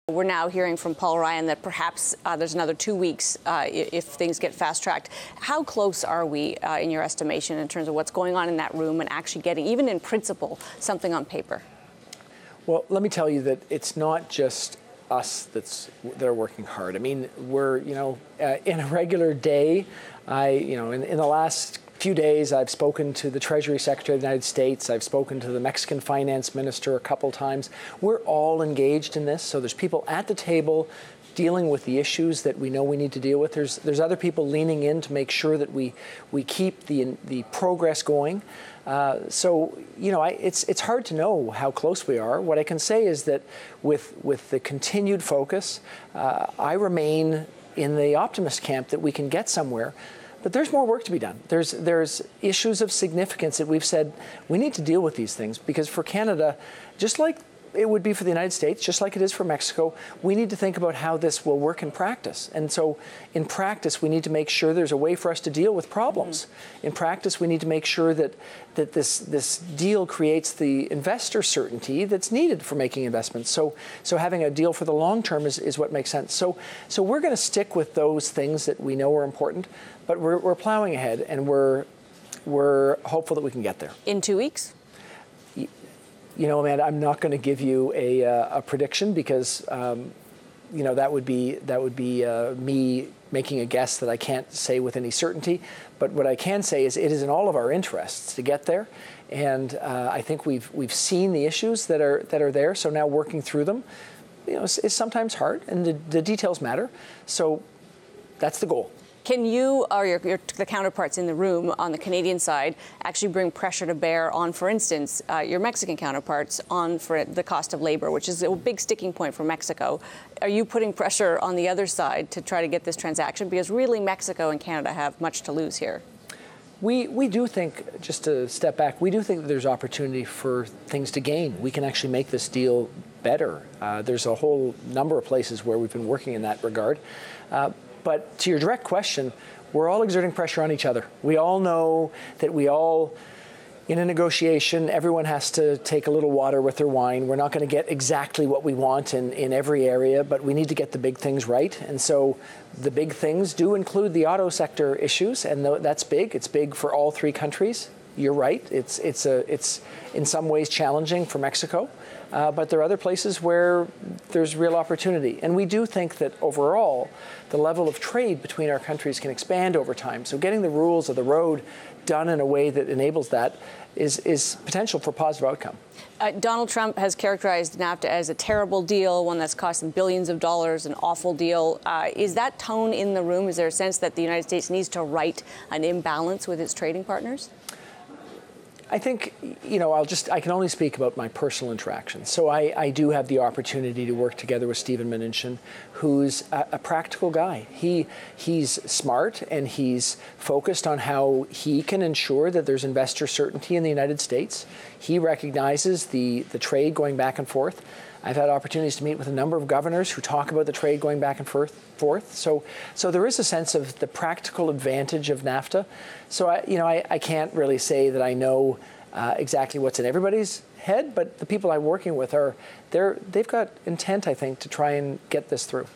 We're now hearing from Paul Ryan that perhaps there's another 2 weeks if things get fast-tracked. How close are we, in your estimation, in terms of what's going on in that room and actually getting, even in principle, something on paper? Well, let me tell you that it's not just us that are working hard. I mean, we're, in a regular day, in the last few days, I've spoken to the Treasury Secretary of the United States. I've spoken to the Mexican Finance Minister a couple times. We're all engaged in this. So there's people at the table dealing with the issues that we know we need to deal with. There's other people leaning in to make sure that we keep the progress going. It's hard to know how close we are. What I can say is that with the continued focus, I remain in the optimist camp that we can get somewhere. But there's more work to be done. There's issues of significance that we've said we need to deal with these things, because for Canada, just like it would be for the United States, just like it is for Mexico, we need to think about how this will work in practice. And so in practice, we need to make sure there's a way for us to deal with problems. In practice, we need to make sure that this deal creates the investor certainty that's needed for making investments. So having a deal for the long term is what makes sense. So we're going to stick with those things that we know are important, but we're plowing ahead, and we're hopeful that we can get there. In 2 weeks? Amanda, I'm not going to give you a prediction, because that would be me making a guess that I can't say with any certainty. But what I can say is it is in all of our interests to get there, and I think we've seen the issues that are there. So now working through them, is sometimes hard, and the details matter. So that's the goal. Can you or the counterparts in the room on the Canadian side actually bring pressure to bear on, for instance, your Mexican counterparts on for the cost of labor, which is a big sticking point for Mexico? Are you putting pressure on the other side to try to get this transaction? Because really Mexico and Canada have much to lose here. We do think, just to step back, we do think that there's opportunity for things to gain. We can actually make this deal better. There's a whole number of places where we've been working in that regard. But to your direct question, we're all exerting pressure on each other. We all know that in a negotiation, everyone has to take a little water with their wine. We're not going to get exactly what we want in every area, but we need to get the big things right. And so the big things do include the auto sector issues, and that's big. It's big for all three countries. You're right. It's in some ways challenging for Mexico, but there are other places where there's real opportunity. And we do think that overall, the level of trade between our countries can expand over time. So getting the rules of the road done in a way that enables that is potential for positive outcome. Donald Trump has characterized Nafta as a terrible deal, one that's cost them billions of dollars, an awful deal. Is that tone in the room? Is there a sense that the United States needs to right an imbalance with its trading partners? I think, I can only speak about my personal interactions. So I do have the opportunity to work together with Stephen Mnuchin, who's a practical guy. He's smart, and he's focused on how he can ensure that there's investor certainty in the United States. He recognizes the trade going back and forth. I've had opportunities to meet with a number of governors who talk about the trade going back and forth. So there is a sense of the practical advantage of Nafta. So I can't really say that I know exactly what's in everybody's head, but the people I'm working with they've got intent, I think, to try and get this through.